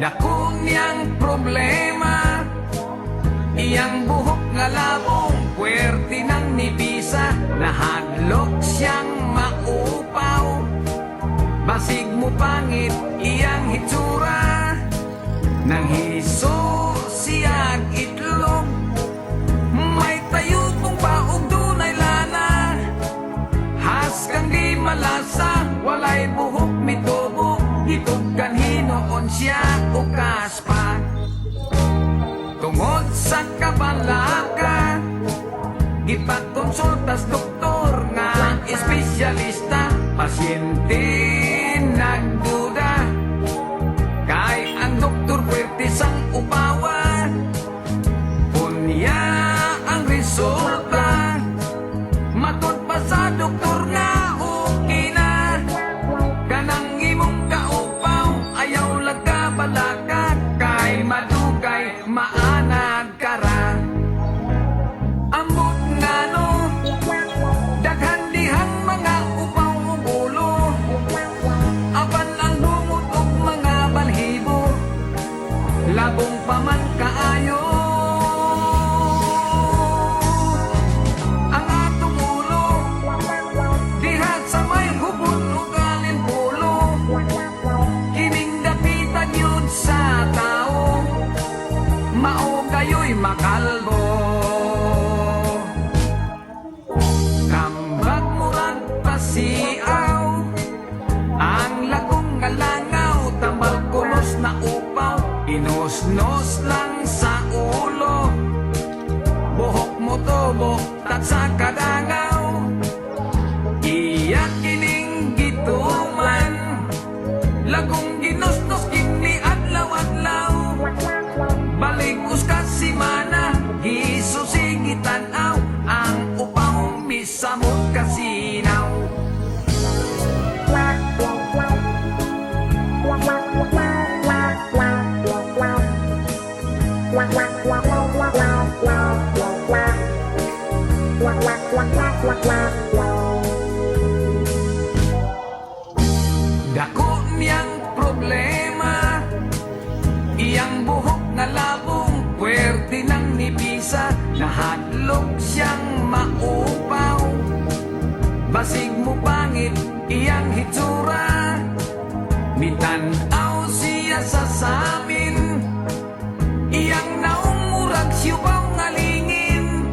Dako niyang problema, iyang buhok nga labong, puwerte ng nibisa, nahadlok siyang maupaw. Basig mo pangit iyang hitsura, nang hiso siyang itlog. May tayo pong baog dunay lana, has kang di malasa, walay buhok mitubo, gitog kan hinoon siya ukas pa. Tungod sa kabalaka, gipakonsultas doktor nga espesyalista, pasyente nagduda, kay ang doktor puwerte sang upawa. Unya ang resulta, matod pa sa doktor nga okay na, kanang imong kaupaw ayaw lagkabalaka, kay madugay maanag kara. Ambot nga no, daghan dihang mga upaw ug ulo, apan ang bungot ug mga balhibo, labong pa man kaayo. Ang atong ulo, diha sa may hubot ug alimpulo, kining dapitan yun sa tao, mao kayo'y makalbo. Kambag murag pasiaw, ang lagong nga langaw, tambal kulos na upaw, inosnos lang sa ulo, buhok mo tubo tat sa kadangaw. Iya kining gituman, lagong ginosnos kini adlaw-adlaw, balik uskas si mana, gisusigit tanaw, ang upaw misamot kasinaw. Dako niyang problema, iyang buhok nga labong, puwerte ng nibisa, nahadlok siyang maupaw. Basig mo pangit iyang hitsura, mitanaw siya sa samin, iyang naumurag siyubaw nga lingin,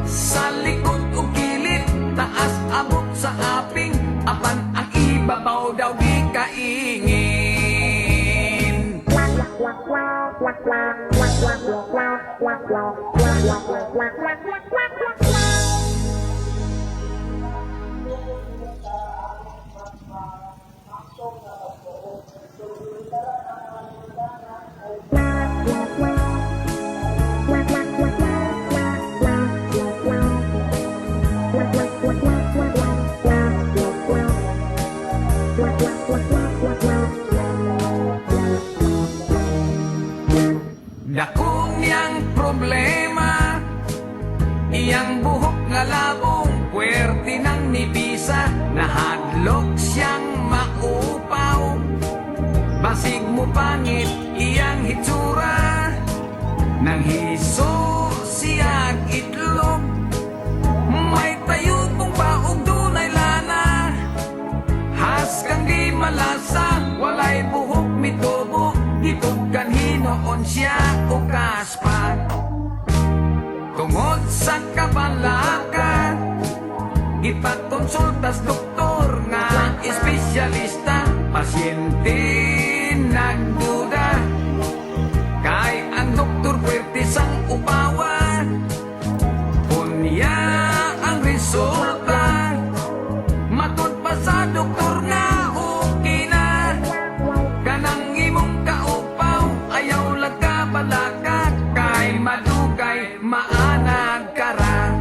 sa likod o kilid, taas abot sa aping, apan ang ibabaw daw di kaingin. Dako niyang problema, iyang buhok nga labong, puwerte ng nibisa, nahadlok siyang maupaw. Basig mo pangit iyang hitsura, nang hiso siyang itlog. May tayo pong baog dunay lana, has kang di malasa, walay buhok mitubo, gitog kan hinoon siya ukas pa. Tungod sa kabalaka, gipakonsultas doktor nga espesyalista, pasyente nagduda, kay ang doktor puwerte sang upawa. Unya ang resulta, matod pa sa doktor nga okay na, kanang imong kaupaw ayaw lagkabalaka, kay madugay maanag kara.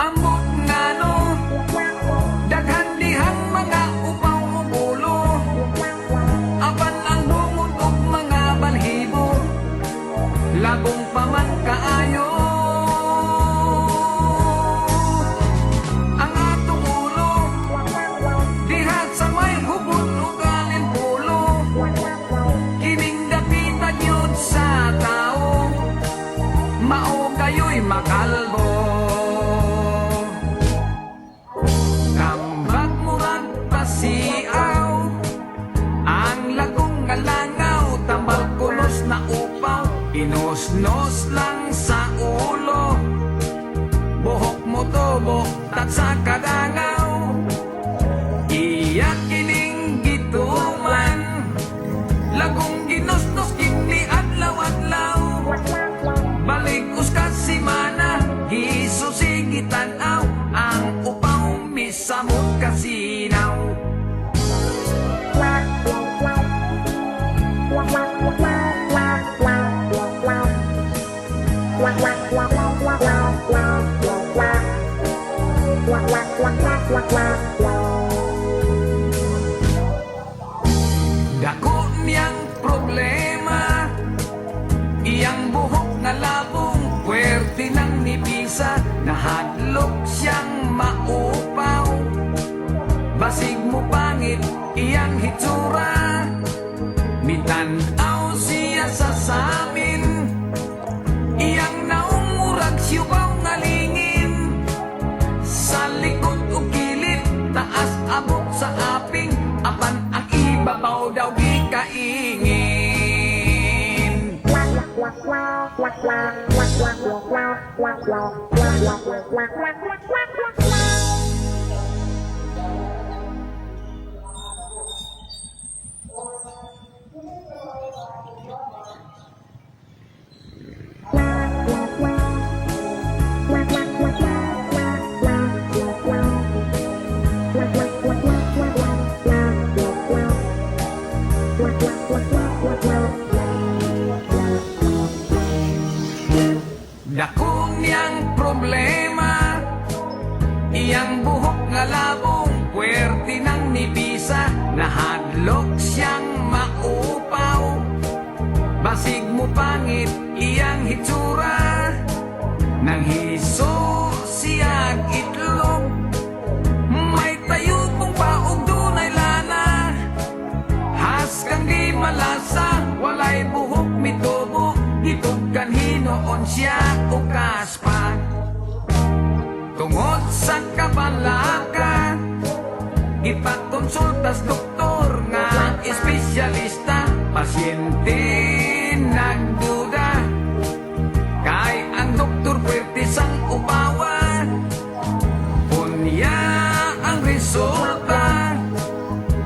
Ambot nga no, daghan dihang mga upaw ug ulo, apan ang Inusnos lang sa ulo, buhok mo tubok at sa kadangaw. Iyak kining gituman, lagong ginusnos kini adlaw-adlaw. Balik uskas si mana, gisusi gitanaw, ang upaw misamot kasinaw. Dako niyang problema, iyang buhok na labong, puwerte ng nipisa, nahadlok siyang maupaw. Basig mo pangit, iyang hitsura, mitanaw siya sa samin. Iyang naumurag siupaw nga lingin, sa likod o kilid, taas abot sa aping, apan ang ibabaw daw di kaingin. Dako niyang problema, iyang buhok nga labong, puwerte ng nipisa, nahadlok siyang maupaw. Basig mo pangit, iyang hitsura, nang hiso siyag itlog. May tayo pong paog dunay lana, has kang di malasa, walay buhok mitubo, itog kanhinoon siya o kaspa. Tungod sa kabalaka, ipakonsultas doktor nga espesyalista, pasyente nagduda, kay ang doktor puwerte sang upawan. Unya ang resulta,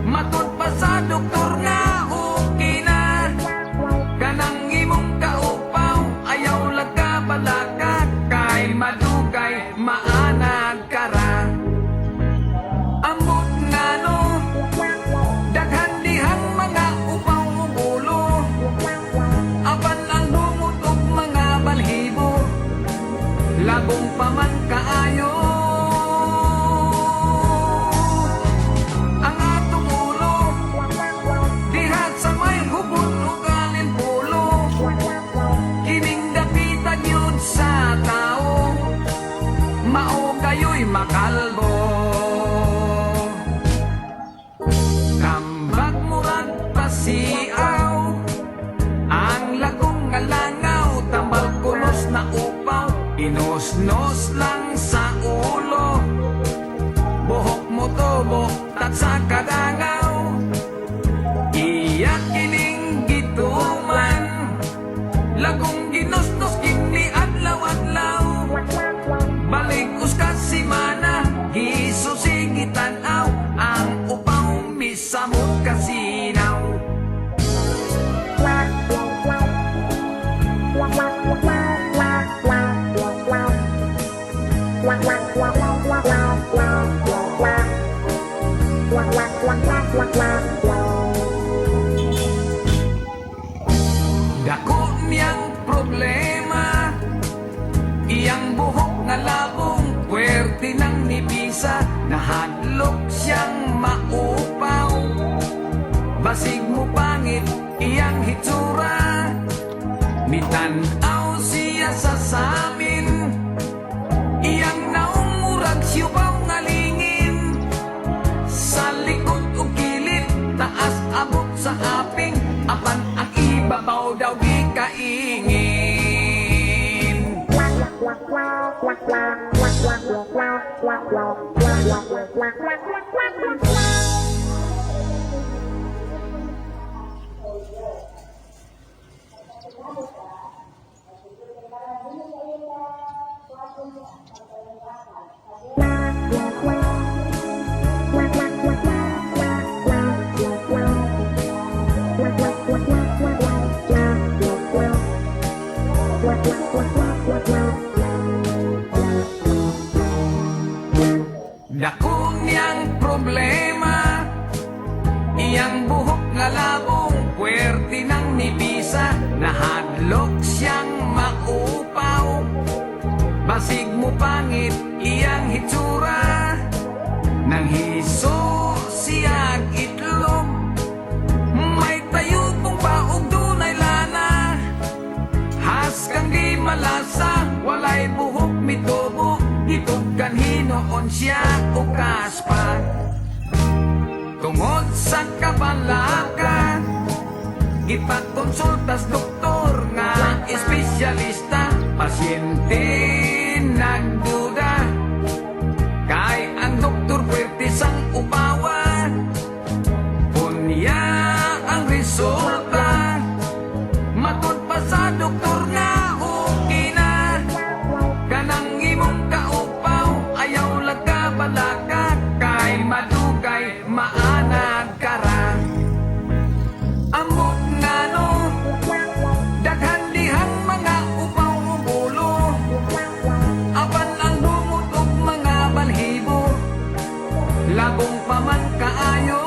matod pa sa doktor nga okay na, kanang imong kaupaw, ayaw laga balaka, kay madugay maanag kara. Ambot nga no, daghan dihang mga upaw ubulo, apan ang bungot og mga balhibo, labong pa man kaayo. Ang atong ulo, dihat sa may hubot o galing pulo, kining dapitan yun sa tao, mao kayo'y makalbo. Tambak murag pasiaw, ang lagong nga langaw, tambal kunos na upaw, inusnos lang sa ulo, buhok mo tubok at sa kadangaw. Iyak kining gituman, lagong ginusnos kini adlaw-adlaw. Balik uskas si mana, gisusi gitanaw, ang upaw misamot kasinaw. Dako niyang problema, iyang buhok nga labong, puwerte ng nipisa, nahadlok siyang maupaw. Basig mo pangit, iyang hitsura, mitanaw siya sa samin. Iyang naumurag siupaw nga lingin, sa likod o kilid, taas abot sa aping, apan ang ibabaw daw di kaingin. Dako niyang problema, iyang buhok nga labong, puwerte ng nipisa, nahadlok siyang maupaw. Basig mo pangit iyang hitsura, nang hiso siyang itlog. May tayo pong paog dunay lana, has kang di malasa, walay buhok mitubo, itog kanhinoon siya ukas pa. Tungod sa kabalaka, ipagkonsultas doktor nga espesyalista, pasyente nagduda, kay ang doktor pwerte sang upawa. Punya ang resulta, matod pa sa doktor nga okay na, kanang imong kaupaw, ayaw laga balaka, kay madugay maanag kara. Amot nga no, daghan dihang mga upaw ubulo, apan ang bungot og mga balhibo, labong pa man kaayo.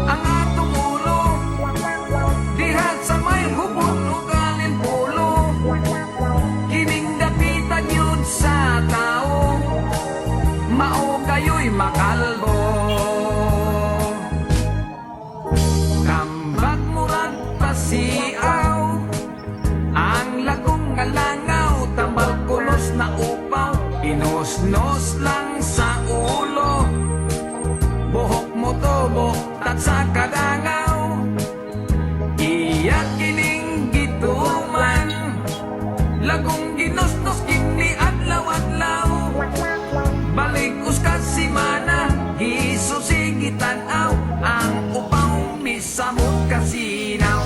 Ang atong ulo, diha sa may hubot ug alin pulo, kining dapitan yun sa tao, mao kayo'y makalbo. Tambak murag pasiaw, ang lagong nga langaw, tambal kulos na upaw, inosnos lang sa ulo, buhok mo tubo tat sa kadangaw. Iyak kining gituman, lagong ginosnos kini adlaw-adlaw, balik uskas si mana, hisusigit tanaw, ang upaw misamot kasinaw.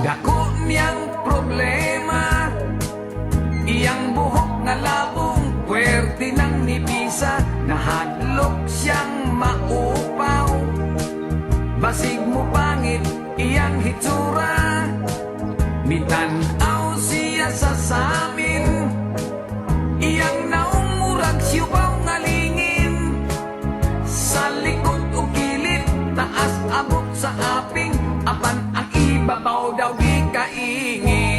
Dako niyang problema, iyang buhok nga labong, puwerte ng nipisa, nahadlok siyang maupaw. Basig mo pangit iyang hitsura, mitanaw siya sa samin, iyang naong murag siyupaw nga lingin, sa likod o kilid, taas abot sa aping, apan ang ibabaw daw di kaingin.